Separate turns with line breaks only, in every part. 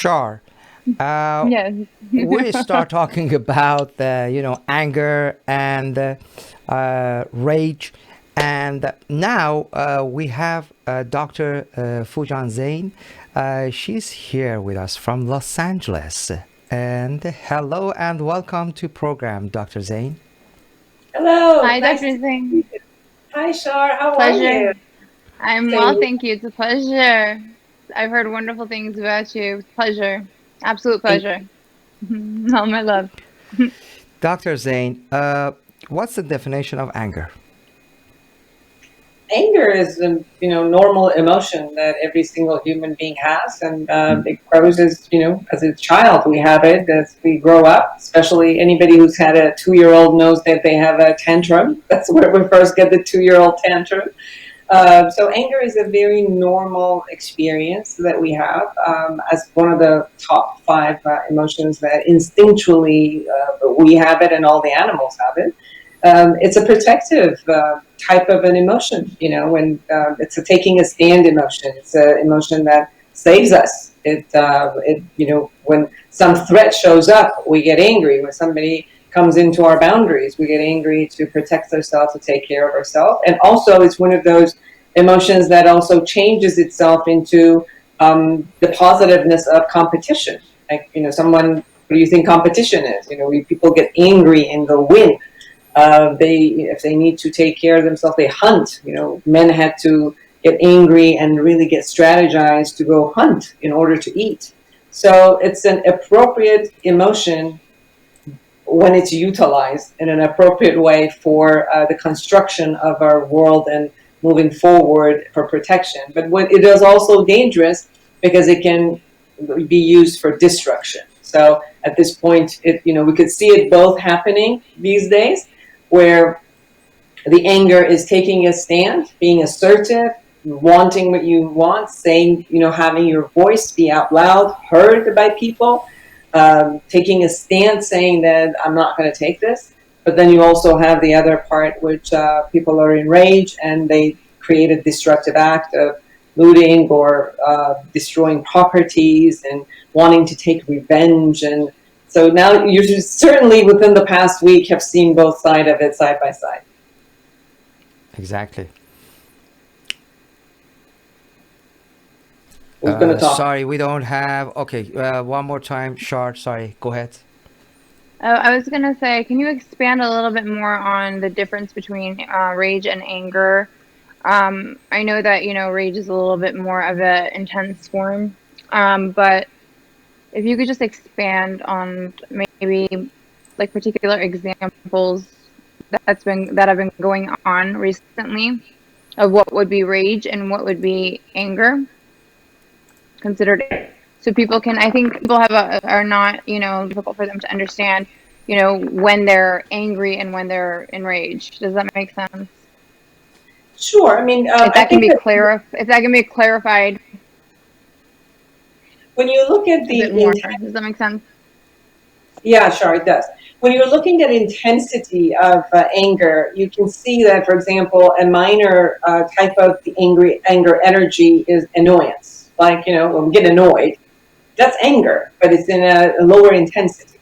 Sure. Uh,
Yes.
we start talking about anger and rage, and now we have Dr. Foojan Zeine. She's here with us from Los Angeles. And hello and welcome to program, Dr. Zeine.
Hello,
Hi,
nice
Dr.
to
Singh.
meet you. Hi, Shar. How are
Pleasure.
you?
I'm well,
Same.
thank you. It's a pleasure. I've heard wonderful things about you. It's a pleasure. Absolute
Thank
pleasure. All my love.
Dr. Zeine, what's the definition of anger?
Anger is a normal emotion that every single human being has, and it grows as as a child. We have it as we grow up. Especially anybody who's had a 2-year-old knows that they have a tantrum. That's where we first get the 2-year-old tantrum. So anger is a very normal experience that we have as one of the top five emotions that instinctually we have it and all the animals have it. It's a protective type of an emotion, when it's a taking a stand emotion. It's an emotion that saves us. When some threat shows up, we get angry. When somebody comes into our boundaries, we get angry to protect ourselves, to take care of ourselves. And also, it's one of those emotions that also changes itself into the positiveness of competition. Like, someone, what do you think competition is? People get angry and go win. If they need to take care of themselves, they hunt. Men had to get angry and really get strategized to go hunt in order to eat. So it's an appropriate emotion when it's utilized in an appropriate way for the construction of our world and moving forward for protection. But it is also dangerous because it can be used for destruction. So at this point, we could see it both happening these days, where the anger is taking a stand, being assertive, wanting what you want, saying, having your voice be out loud, heard by people, taking a stand, saying that I'm not going to take this. But then you also have the other part, which people are enraged and they create a destructive act of looting or destroying properties and wanting to take revenge. And so now you certainly within the past week have seen both sides of it side by side.
Exactly.
Who's going to talk?
Sorry, we don't have. Okay, one more time. Short, sorry. Go ahead.
I was gonna say, can you expand a little bit more on the difference between rage and anger? I know that, rage is a little bit more of an intense form, but if you could just expand on maybe like particular examples that have been going on recently of what would be rage and what would be anger considered, so people can, I think people are not, difficult for them to understand, when they're angry and when they're enraged. Does that make sense?
Sure. I mean,
If
I
that can
think
be
that
clarified
when you look at
a bit
the
more.
intent,
Does that make sense?
yeah, sure, it does. When you're looking at intensity of anger, you can see that, for example, a minor type of the anger energy is annoyance. Like, when we get annoyed, that's anger, but it's in a lower intensity.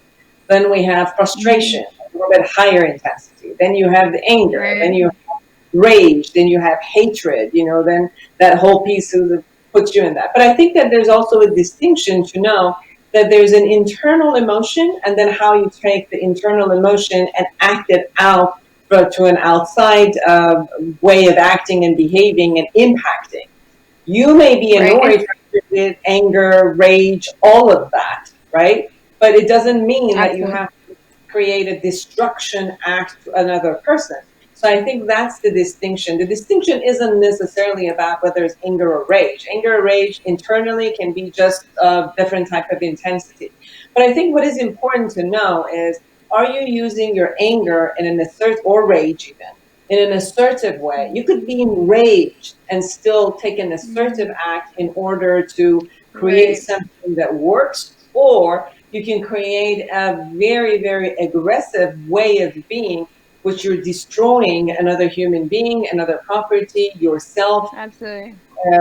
Then we have
Mm,
frustration, a little bit higher intensity. Then you have the anger. Then
right.
you rage, then you have hatred, then that whole piece of puts you in that. But I think that there's also a distinction to know that there's an internal emotion and then how you take the internal emotion and act it out to an outside way of acting and behaving and impacting. You may be
Right.
annoyed, frustrated, anger, rage, all of that, right? But it doesn't mean that you
Absolutely.
have to create a destruction act to another person. So I think that's the distinction. The distinction isn't necessarily about whether it's anger or rage. Anger or rage internally can be just a different type of intensity. But I think what is important to know is, are you using your anger in an assert or rage even in an assertive way? You could be enraged and still take an assertive
Mm,
act in order to create
right.
something that works, or you can create a very, very aggressive way of being, which you're destroying another human being, another property, yourself,
Absolutely.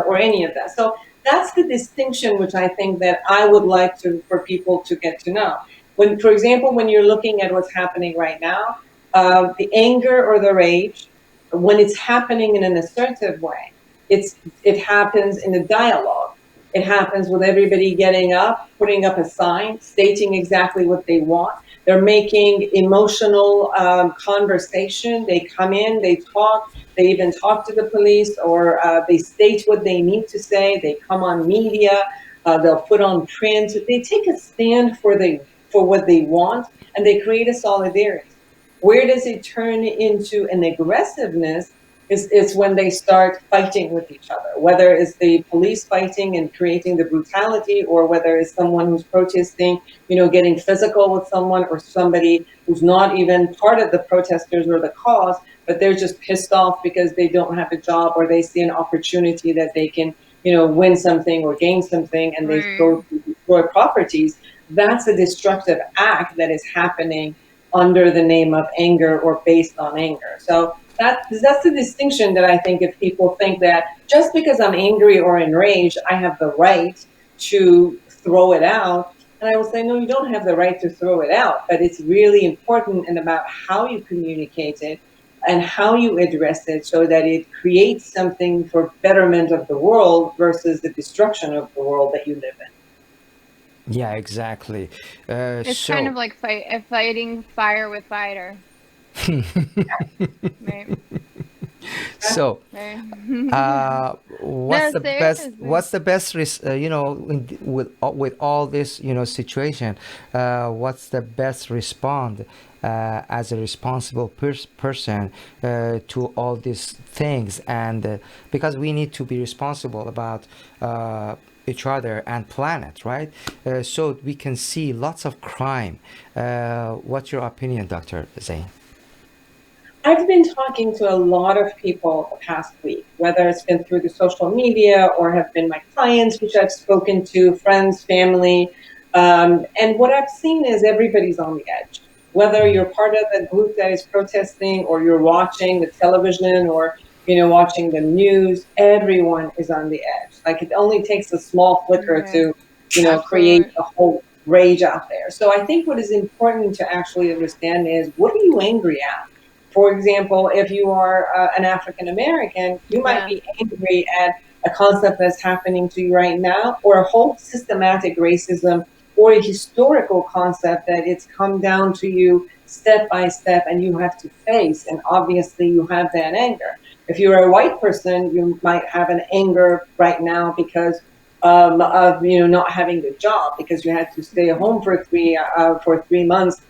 or any of that. So that's the distinction which I think that I would like to for people to get to know. When, for example, when you're looking at what's happening right now, the anger or the rage, when it's happening in an assertive way, it happens in a dialogue. It happens with everybody getting up, putting up a sign, stating exactly what they want. They're making emotional conversation. They come in, they talk, they even talk to the police, or they state what they need to say. They come on media. They'll put on print. They take a stand for what they want, and they create a solidarity. Where does it turn into an aggressiveness? Is when they start fighting with each other, whether it's the police fighting and creating the brutality, or whether it's someone who's protesting, getting physical with someone, or somebody who's not even part of the protesters or the cause, but they're just pissed off because they don't have a job, or they see an opportunity that they can, win something or gain something, and they
Right.
go to destroy properties. That's a destructive act that is happening under the name of anger or based on anger. So that's the distinction that I think, if people think that just because I'm angry or enraged, I have the right to throw it out. And I will say, no, you don't have the right to throw it out, but it's really important and about how you communicate it and how you address it, so that it creates something for betterment of the world versus the destruction of the world that you live in.
Yeah, exactly.
It's kind
So
of like fighting fire with fire. Right.
so
Right.
what's
No,
the best
seriously.
with all this situation, what's the best respond as a responsible person to all these things, and because we need to be responsible about each other and planet, right? So we can see lots of crime. What's your opinion, Dr. Zain?
I've been talking to a lot of people the past week, whether it's been through the social media or have been my clients, which I've spoken to, friends, family. And what I've seen is everybody's on the edge. Whether you're part of the group that is protesting, or you're watching the television, or watching the news, everyone is on the edge. Like, it only takes a small flicker
Yeah.
to, create
Absolutely.
a whole rage out there. So I think what is important to actually understand is, what are you angry at? For example, if you are an African American, you might
Yeah.
be angry at a concept that's happening to you right now, or a whole systematic racism, or a historical concept that it's come down to you step by step and you have to face. And obviously, you have that anger. If you're a white person, you might have an anger right now because of not having a job, because you had to stay home for 3 months,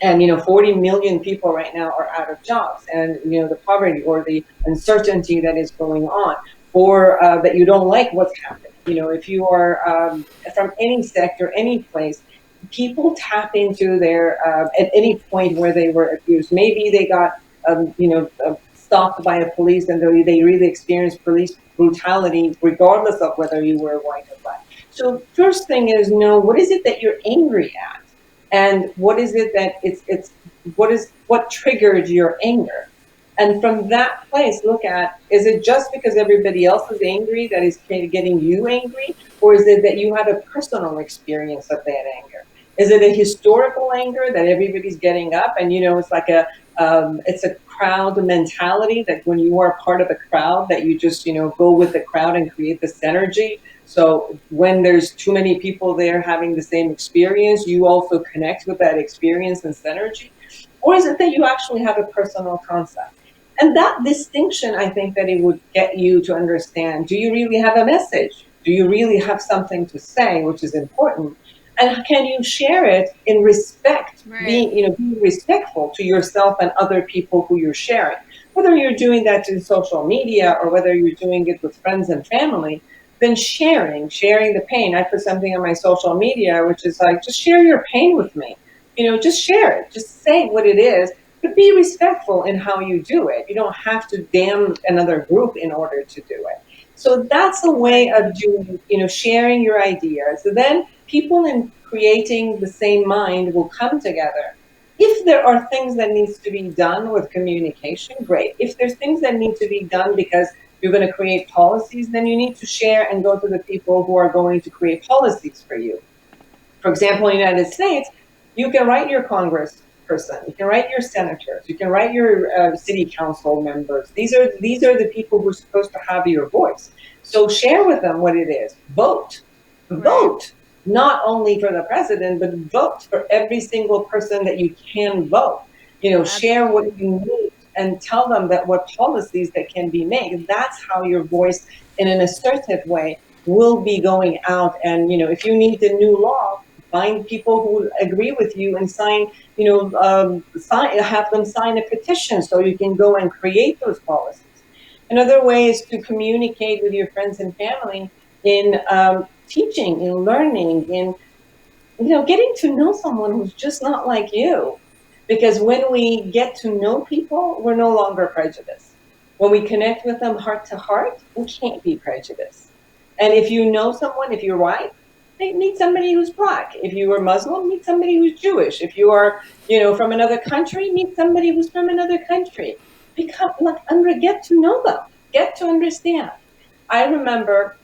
and 40 million people right now are out of jobs, and the poverty or the uncertainty that is going on, or that you don't like what's happening. If you are from any sector, any place, people tap into their at any point where they were abused. Maybe they got stopped by a police, and they really experienced police brutality, regardless of whether you were white or black. So first thing is, know what is it that you're angry at, and what is it that it's what triggered your anger. And from that place, look at, is it just because everybody else is angry that is getting you angry, or is it that you have a personal experience of that anger? Is it a historical anger that everybody's getting up, and it's like it's a crowd mentality, that when you are part of a crowd, that you just go with the crowd and create this energy. So when there's too many people there having the same experience, you also connect with that experience and synergy? Or is it that you actually have a personal concept? And that distinction, I think that it would get you to understand, do you really have a message? Do you really have something to say, which is important? And can you share it in respect,
Right.
being respectful to yourself and other people who you're sharing? Whether you're doing that in social media, or whether you're doing it with friends and family, then sharing the pain. I put something on my social media, which is like, just share your pain with me. Just share it. Just say what it is, but be respectful in how you do it. You don't have to damn another group in order to do it. So that's a way
Right.
of doing, sharing your ideas. So then people in creating the same mind will come together. If there are things that needs to be done with communication, great. If there's things that need to be done because you're going to create policies, then you need to share and go to the people who are going to create policies for you. For example, in the United States, you can write your congressperson, you can write your senators, you can write your city council members. These are the people who are supposed to have your voice. So share with them what it is. Vote.
Right.
Vote. Not only for the president, but vote for every single person that you can vote. Share what
Absolutely.
you need and tell them that what policies that can be made. That's how your voice, in an assertive way, will be going out. And if you need a new law, find people who agree with you and have them sign a petition so you can go and create those policies. Another way is to communicate with your friends and family in teaching, in learning, in getting to know someone who's just not like you. Because when we get to know people, we're no longer prejudiced. When we connect with them heart to heart, we can't be prejudiced. And if you know someone, if you're white, meet somebody who's black. If you are Muslim, meet somebody who's Jewish. If you are, from another country, meet somebody who's from another country. Get to know them, get to understand. I remember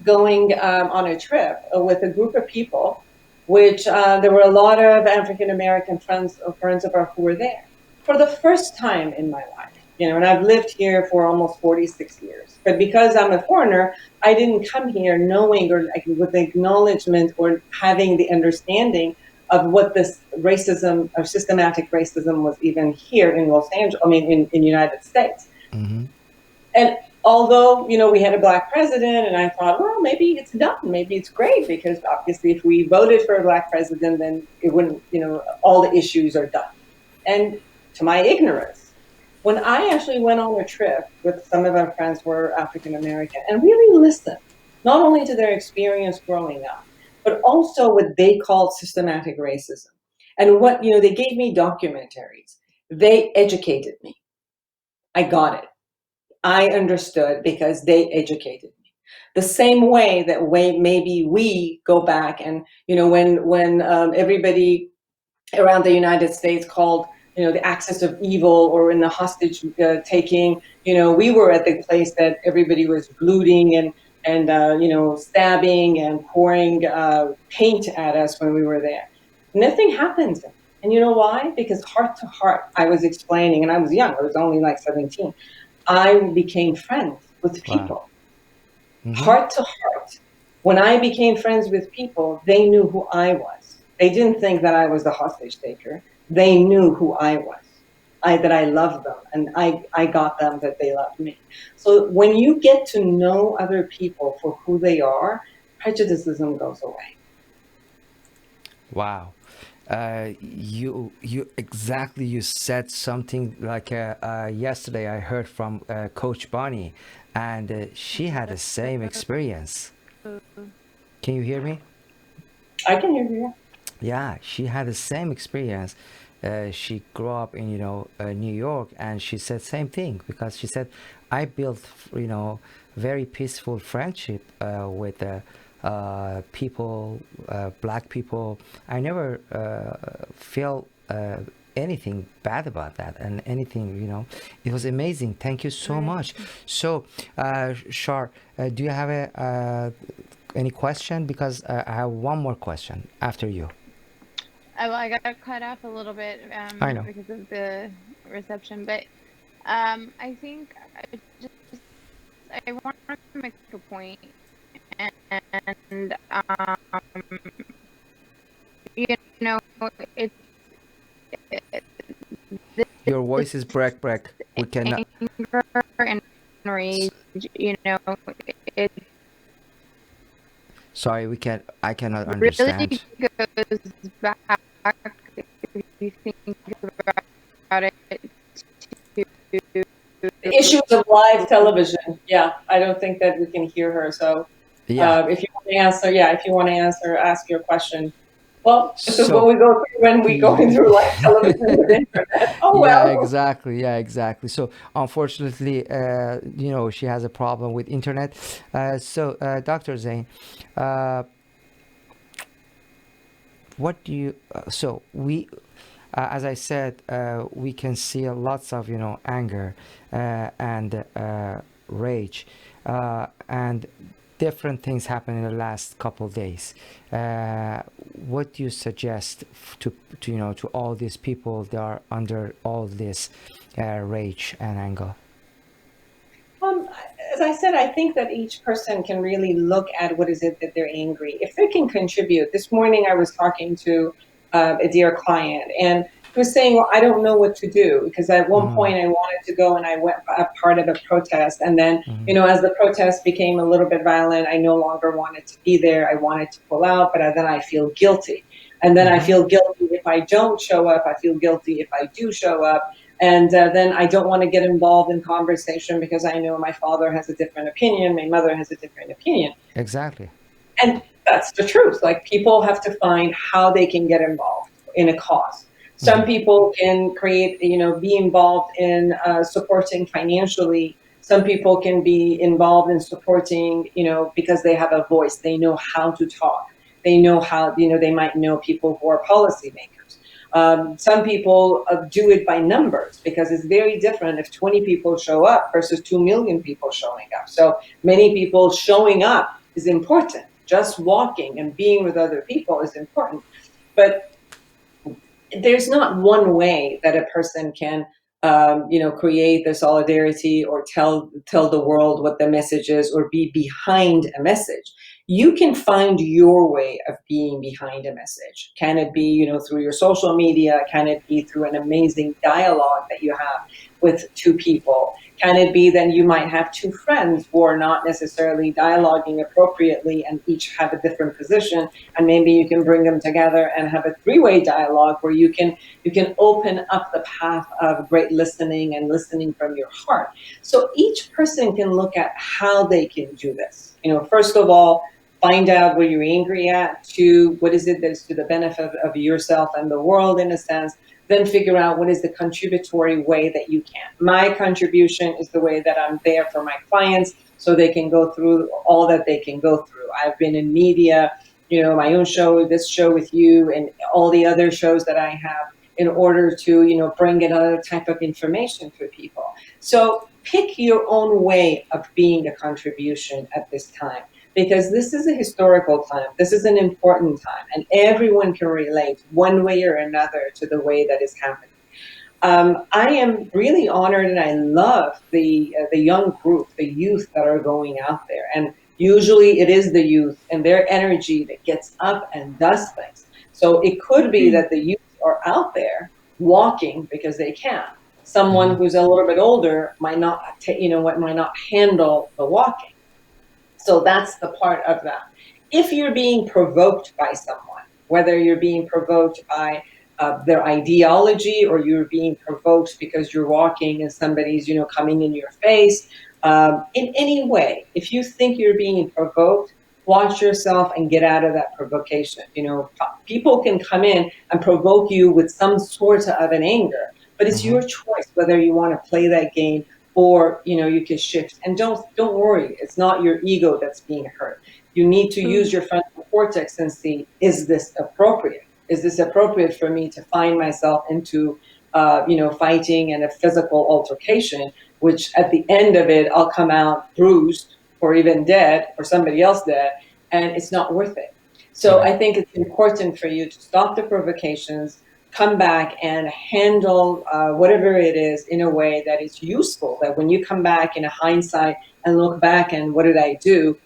going on a trip with a group of people, which there were a lot of African American friends of ours who were there for the first time in my life. And I've lived here for almost 46 years. But because I'm a foreigner, I didn't come here knowing or with the acknowledgement or having the understanding of what this racism or systematic racism was even here in Los Angeles, in United States.
Mm-hmm.
And although, we had a black president, and I thought, well, maybe it's done. Maybe it's great, because obviously if we voted for a black president, then it wouldn't, all the issues are done. And to my ignorance, when I actually went on a trip with some of our friends who were African American and really listened, not only to their experience growing up, but also what they called systematic racism. And what, they gave me documentaries. They educated me. I got it. I understood because they educated me. The same way that maybe we go back and, when everybody around the United States called, the axis of evil, or in the hostage taking, we were at the place that everybody was looting and stabbing and pouring paint at us when we were there. Nothing happened. And you know why? Because heart to heart, I was explaining, and I was young, I was only like 17. I became friends with
Wow.
people,
Mm-hmm.
heart to heart. When I became friends with people, they knew who I was. They didn't think that I was the hostage taker. They knew who I was, that I loved them, and I got them that they loved me. So when you get to know other people for who they are, prejudicism goes away.
Wow. You exactly, you said something like yesterday I heard from Coach Bonnie, and she had the same experience. Can you hear me?
I can hear you.
Yeah, she had the same experience. She grew up in New York, and she said same thing, because she said I built very peaceful friendship with people, black people. I never felt anything bad about that, and anything. It was amazing. Thank you so
Right.
much. So, Shar, do you have any question? Because I have one more question after you.
Well, I got cut off a little bit
I know.
because of the reception, but I think I want to make a point, and you know, it's this
Your voice is break. We cannot.
anger and rage. It
Sorry, we can't. I cannot
really
understand.
goes back, if you think about it, to
The issues of live television. Yeah, I don't think that we can hear her. So
Yeah.
if you want to answer, ask your question. Well, this is what
So,
we go through when we go through live television with internet. Oh
yeah,
well.
exactly. Yeah, exactly. So, unfortunately, she has a problem with internet. Dr. Zain, uh, what do you? So we, as I said, we can see lots of anger and rage, and different things happen in the last couple of days. What do you suggest to to all these people that are under all this rage and anger?
Um, as I said, I think that each person can really look at what is it that they're angry. If they can contribute. This morning I was talking to a dear client, and he was saying, well, I don't know what to do, because at one
Mm-hmm.
point I wanted to go and I went a part of a protest. And then,
Mm-hmm.
as the protest became a little bit violent, I no longer wanted to be there. I wanted to pull out, but then I feel guilty. And then I
Mm-hmm.
feel guilty if I don't show up. I feel guilty if I do show up. And then I don't want to get involved in conversation because I know my father has a different opinion, my mother has a different opinion.
Exactly.
And that's the truth. Like, people have to find how they can get involved in a cause. Some
Mm-hmm.
people can create, be involved in supporting financially. Some people can be involved in supporting, because they have a voice. They know how to talk. They know how, they might know people who are policymakers. Some people do it by numbers, because it's very different if 20 people show up versus 2 million people showing up. So many people showing up is important. Just walking and being with other people is important. But there's not one way that a person can create the solidarity or tell the world what the message is, or be behind a message. You can find your way of being behind a message. Can it be through your social media? Can it be through an amazing dialogue that you have with two people? Can it be then you might have two friends who are not necessarily dialoguing appropriately and each have a different position, and maybe you can bring them together and have a three-way dialogue where you can open up the path of great listening and listening from your heart. So each person can look at how they can do this. First of all, find out where you're angry at. Two, what is it that's to the benefit of yourself and the world, in a sense. Then figure out what is the contributory way that you can. My contribution is the way that I'm there for my clients so they can go through all that they can go through. I've been in media, my own show, this show with you, and all the other shows that I have, in order to, bring another type of information for people. So pick your own way of being a contribution at this time, because this is a historical time. This is an important time, and everyone can relate one way or another to the way that is happening. I am really honored, and I love the young group, the youth that are going out there. And usually it is the youth and their energy that gets up and does things. So it could be that the youth are out there walking because they can.
Mm-hmm.
Someone who's a little bit older might not, might not handle the walking. So that's the part of that. If you're being provoked by someone, whether you're being provoked by their ideology, or you're being provoked because you're walking and somebody's, coming in your face, in any way, if you think you're being provoked, watch yourself and get out of that provocation. People can come in and provoke you with some sort of an anger, but it's
Mm-hmm.
your choice whether you want to play that game, or you can shift. And don't worry, it's not your ego that's being hurt. You need to use your frontal cortex and see, is this appropriate? Is this appropriate for me to find myself into fighting and a physical altercation, which at the end of it I'll come out bruised or even dead, or somebody else dead, and it's not worth it. So
Right.
I think it's important for you to stop the provocations, come back and handle whatever it is in a way that is useful, that when you come back in a hindsight and look back and what did I do,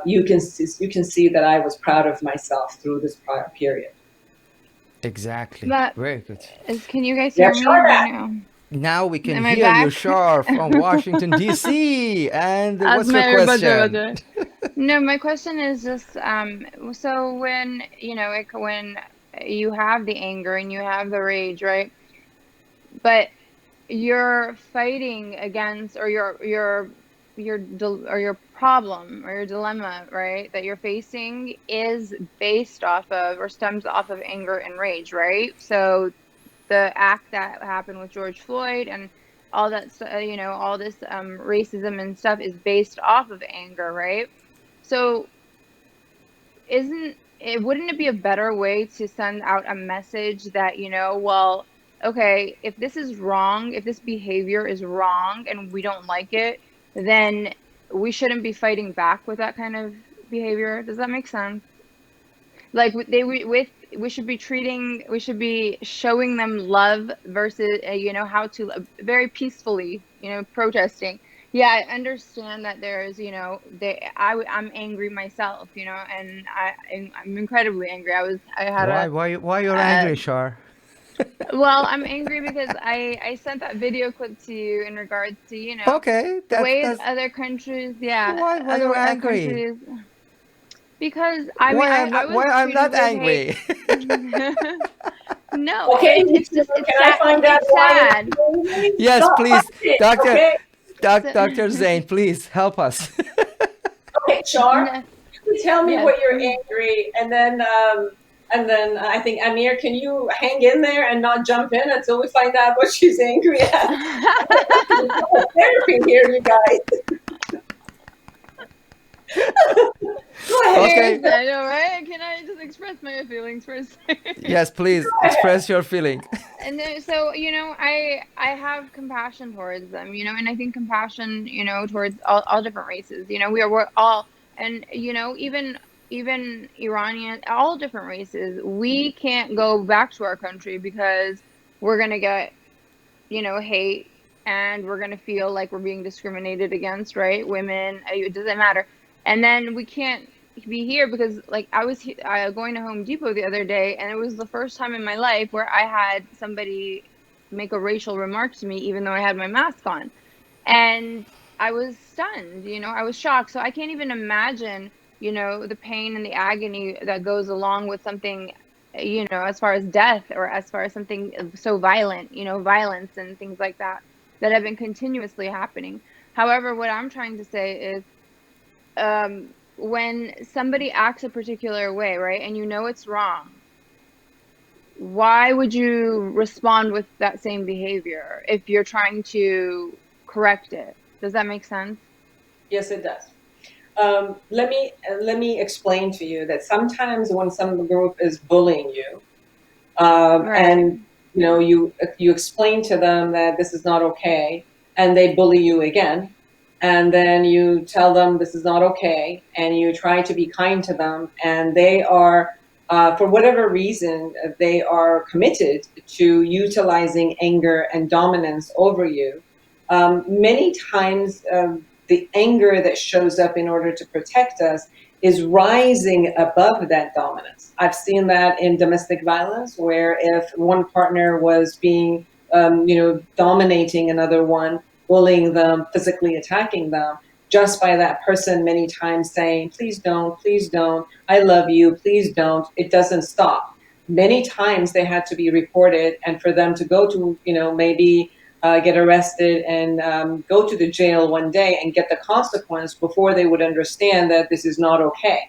you can see that I was proud of myself through this prior period.
Exactly.
But
Very good.
can you guys
Yeah,
hear me or
sure.
no?
Now we can
Am I
hear you,
back?
Shar, from Washington, D.C. And
As
what's your
my
question?
No, my question is just so when when you have the anger and you have the rage, right? But you're fighting against, or your problem or your dilemma, right, that you're facing is based off of, or stems off of, anger and rage, right? So the act that happened with George Floyd and all that, all this racism and stuff is based off of anger, right? So wouldn't it be a better way to send out a message that, well, okay, if this is wrong, if this behavior is wrong and we don't like it, then we shouldn't be fighting back with that kind of behavior. Does that make sense? Like we should be treating, we should be showing them love versus how to very peacefully, protesting. Yeah, I understand that there's, I'm angry myself, and I'm incredibly angry. I had a
Why you're
uh,
angry, Shar?
well, I'm angry because I sent that video clip to you in regards to,
Okay,
the ways
that's
other countries, yeah,
why
other
you're angry?
countries, because I mean,
Why I'm
I
not
was
why I'm
treated
not
with hate.
angry?
No,
Okay,
it's just
can I find out
it's
why you're
sad.
angry?
Yes,
Stop
please,
fighting,
Doctor
okay?
So,
Dr. Zane, please help us.
Okay, Char,
no,
you tell me
yes.
what you're angry, and then I think Amir, can you hang in there and not jump in until we find out what she's angry at? Therapy here, you guys. Go ahead.
Okay.
Seriously, I know, right? Can I just express my feelings for a second?
Yes, please
Go ahead.
express your feeling.
And then, so I have compassion towards them, and I think compassion, towards all different races. We're all, and even Iranian, all different races. We can't go back to our country because we're gonna get, hate, and we're gonna feel like we're being discriminated against, right? Women, it doesn't matter. And then we can't be here because, like, I was going to Home Depot the other day, and it was the first time in my life where I had somebody make a racial remark to me, even though I had my mask on. And I was stunned, I was shocked. So I can't even imagine, the pain and the agony that goes along with something, as far as death, or as far as something so violent, violence and things like that, that have been continuously happening. However, what I'm trying to say is, when somebody acts a particular way, right, and it's wrong, why would you respond with that same behavior if you're trying to correct it? Does that make sense?
Yes, it does. Let me explain to you that sometimes when some group is bullying you,
Right.
and you explain to them that this is not okay, and they bully you again, and then you tell them this is not okay, and you try to be kind to them, and they are, for whatever reason, they are committed to utilizing anger and dominance over you. Many times, the anger that shows up in order to protect us is rising above that dominance. I've seen that in domestic violence, where if one partner was being, dominating another one, bullying them, physically attacking them, just by that person many times saying, please don't, I love you, please don't, it doesn't stop. Many times they had to be reported, and for them to go to, maybe get arrested and go to the jail one day and get the consequence before they would understand that this is not okay.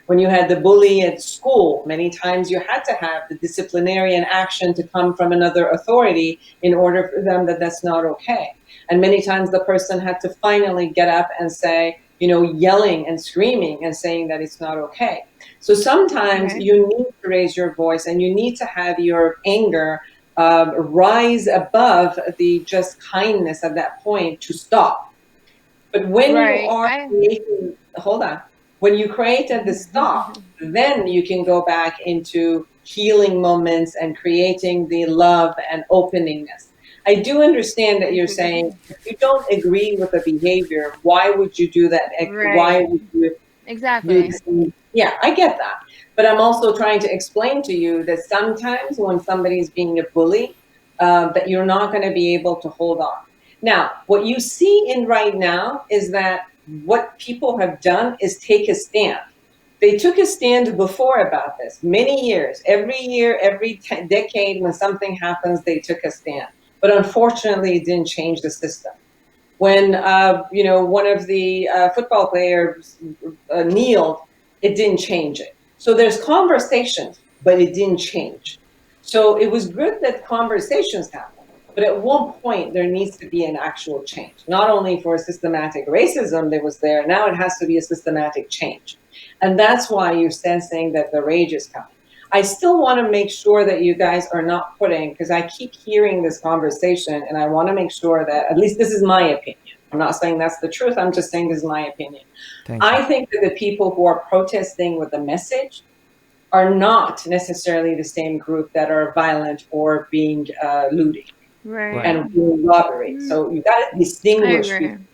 When you had the bully at school, many times you had to have the disciplinarian action to come from another authority in order for them that that's not okay. And many times the person had to finally get up and say, yelling and screaming and saying that it's not okay. So sometimes
Right.
you need to raise your voice, and you need to have your anger rise above the just kindness at that point to stop. But when you
Right.
are creating, hold on, when you create the stop, then you can go back into healing moments and creating the love and openingness. I do understand that
I
you're
see what
saying
you
if you don't agree with the behavior, why would you do that? Why
Right.
would you do
Exactly.
the same? Yeah, I get that. But I'm also trying to explain to you that sometimes when somebody is being a bully, that you're not going to be able to hold on. Now, what you see in right now is that what people have done is take a stand. They took a stand before about this, many years. Every year, every decade, when something happens, they took a stand. But unfortunately, it didn't change the system. When one of the football players kneeled, it didn't change it. So there's conversations, but it didn't change. So it was good that conversations happen, but at one point there needs to be an actual change. Not only for systematic racism that was there, now it has to be a systematic change. And that's why you're sensing that the rage is coming. I still want to make sure that you guys are not putting, because I keep hearing this conversation, and I want to make sure that, at least this is my opinion, I'm not saying that's the truth. I'm just saying this is my opinion.
Thank you.
I think that the people who are protesting with a message are not necessarily the same group that are violent or being looting
Right.
Right.
and doing robbery.
Mm,
So you got to
I
distinguish
agree.
between,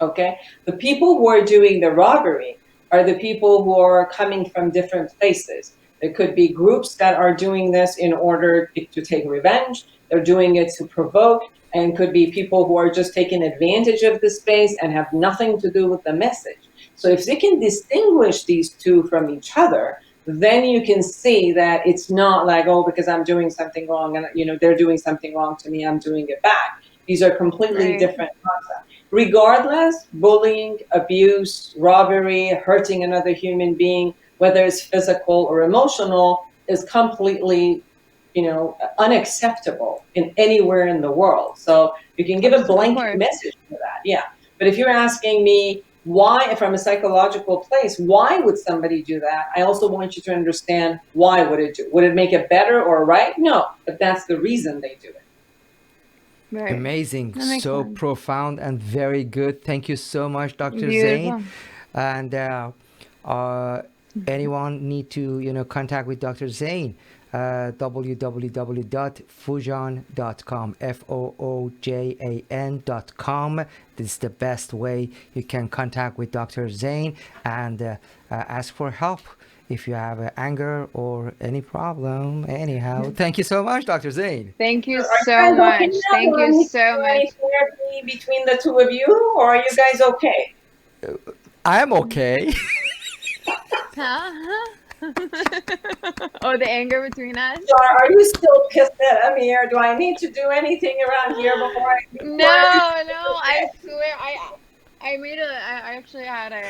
okay? The people who are doing the robbery are the people who are coming from different places. There could be groups that are doing this in order to take revenge. They're doing it to provoke, and could be people who are just taking advantage of the space and have nothing to do with the message. So if they can distinguish these two from each other, then you can see that it's not like, oh, because I'm doing something wrong and they're doing something wrong to me, I'm doing it back. These are completely
Right.
different concepts. Regardless, bullying, abuse, robbery, hurting another human being, whether it's physical or emotional, is completely, unacceptable in anywhere in the world. So you can give a
Of
blanket
course.
message for that, yeah. But if you're asking me why, from a psychological place, why would somebody do that? I also want you to understand, why would it do? Would it make it better or right? No, but that's the reason they do it.
Right.
Amazing,
That makes
so
sense.
profound and very good. Thank you so much, Dr. Zeine.
Beautiful.
And uh, anyone need to contact with Dr. Zeine, www.foojan.com, foojan.com. This is the best way you can contact with Dr. Zeine and ask for help if you have anger or any problem. Anyhow, thank you so much, Dr. Zeine.
Thank you
Are
so
you guys okay
much.
now?
Thank
Do I
you
need to
so
do
much.
any therapy between the two of you, or are you guys okay?
I'm okay.
Huh? Oh, the anger between us?
So are you still pissed at Amir? Do I need to do anything around here before everything
No,
is
no,
okay?
I swear I actually had a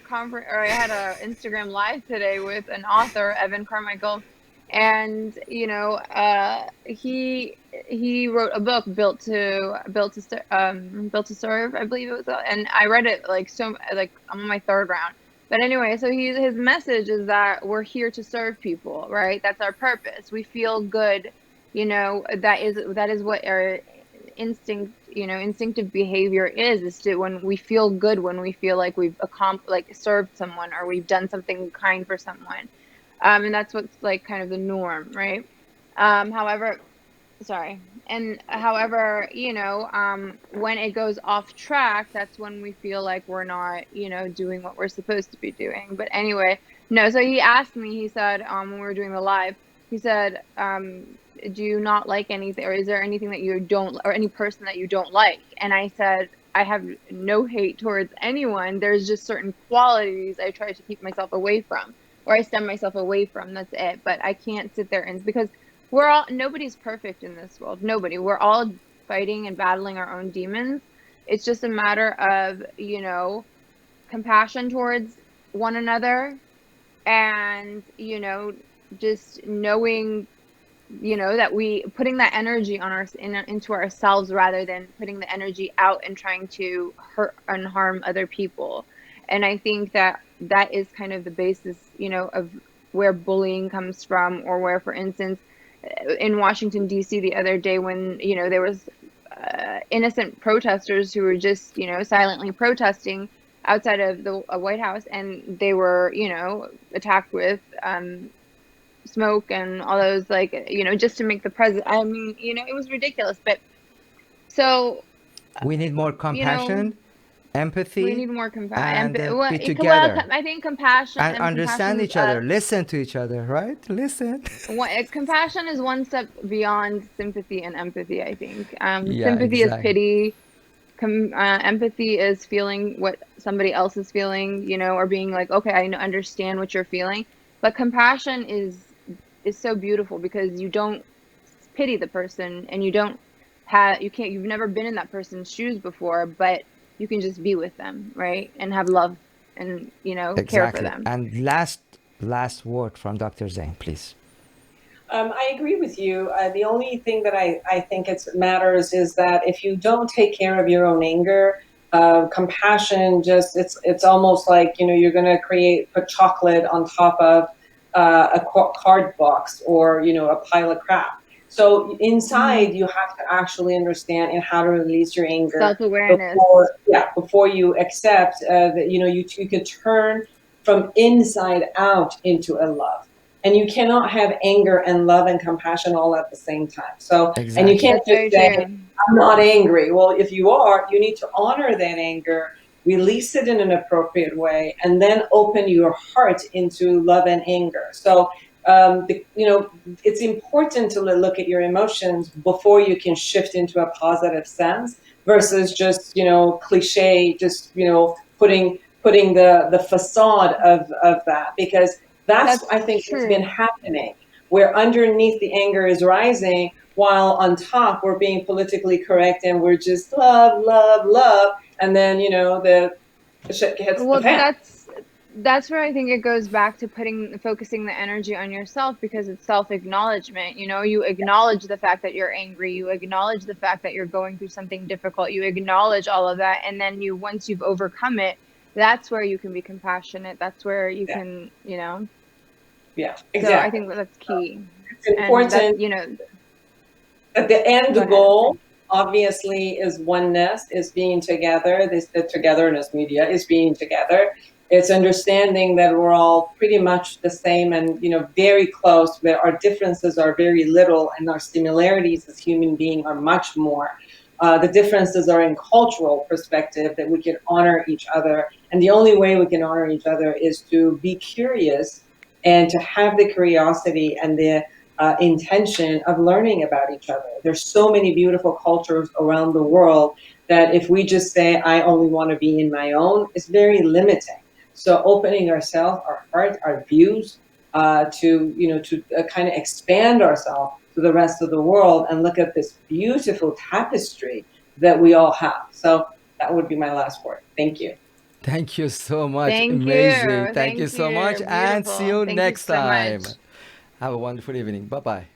conference, or I had a Instagram live today with an author, Evan Carmichael, and he wrote a book, Built to Serve, I believe it was, and I read it like I'm on my third round. But anyway, so his message is that we're here to serve people, right? That's our purpose. We feel good, that is what our instinctive behavior is to, when we feel good, when we feel like we've served someone, or we've done something kind for someone, and that's what's like kind of the norm, right? However, sorry, and however, when it goes off track, that's when we feel like we're not doing what we're supposed to be doing. But anyway, no, so he asked me, he said, when we were doing the live, he said, do you not like anything, or is there anything that you don't, or any person that you don't like? And I said, I have no hate towards anyone. There's just certain qualities I try to keep myself away from, or I stem myself away from. That's it. But I can't sit there and, because nobody's perfect in this world. Nobody. We're all fighting and battling our own demons. It's just a matter of, compassion towards one another, and, just knowing, that we putting that energy into ourselves, rather than putting the energy out and trying to hurt and harm other people. And I think that is kind of the basis, of where bullying comes from, or where, for instance, in Washington, D.C. the other day, when, there was innocent protesters who were just, silently protesting outside of the White House, and they were, attacked with smoke and all those, like, just to make the president. I mean, it was ridiculous. But so,
We need more
you know,
compassion,
we
empathy,
need more compassion.
and
Well,
be
well,
together
I think compassion
and understand
compassion is
each other, listen to each other, right? Listen.
compassion is one step beyond sympathy and empathy, I think.
Yeah,
Sympathy is
exactly.
pity. Empathy is feeling what somebody else is feeling, or being like, okay, I understand what you're feeling. But compassion is so beautiful, because you don't pity the person, and you've never been in that person's shoes before, but you can just be with them, right? And have love, and, care for
Exactly.
them.
And last word from Dr. Zain, please.
I agree with you. The only thing that I think it matters is that if you don't take care of your own anger, compassion, just it's almost like you're going to put chocolate on top of a card box, or a pile of crap. So
Hmm.
inside, you have to actually understand and how to release your anger
Self-awareness.
before, yeah, before you accept that, you can turn from inside out into a love. And you cannot have anger and love and compassion all at the same time. So, and you
Exactly.
can't
That's
just
very
say,
true.
I'm not angry. Well, if you are, you need to honor that anger, release it in an appropriate way, and then open your heart into love and anger. So, it's important to look at your emotions before you can shift into a positive sense versus just, cliche, just, putting the facade of that, because that's, I
That's
think, what's been
true.
happening, where underneath the anger is rising, while on top we're being politically correct and we're just love, love, love, and then the shit hits the
Well,
fan.
that's where I think it goes back to focusing the energy on yourself, because it's self-acknowledgement. You know, you acknowledge the fact that you're angry, you acknowledge the fact that you're going through something difficult, you acknowledge all of that, and then once you've overcome it, that's where you can be compassionate. That's where you
Yeah,
can,
yeah,
so I
exactly.
think that's key.
It's
And that,
important that the
go
end
ahead.
goal obviously is oneness, is being together. This the togetherness media is being together. It's understanding that we're all pretty much the same and very close, but our differences are very little, and our similarities as human beings are much more. The differences are in cultural perspective, that we can honor each other, and the only way we can honor each other is to be curious and to have the curiosity and the intention of learning about each other. There's so many beautiful cultures around the world that if we just say, I only want to be in my own, it's very limiting. So opening ourselves, our heart, our views, to kind of expand ourselves to the rest of the world and look at this beautiful tapestry that we all have. So that would be my last word. Thank you.
Thank you so much.
Thank
Amazing.
you.
Thank you
Thank
so much.
you.
And see
Beautiful.
you
Thank you
next
so
time.
much.
Have a wonderful evening. Bye bye.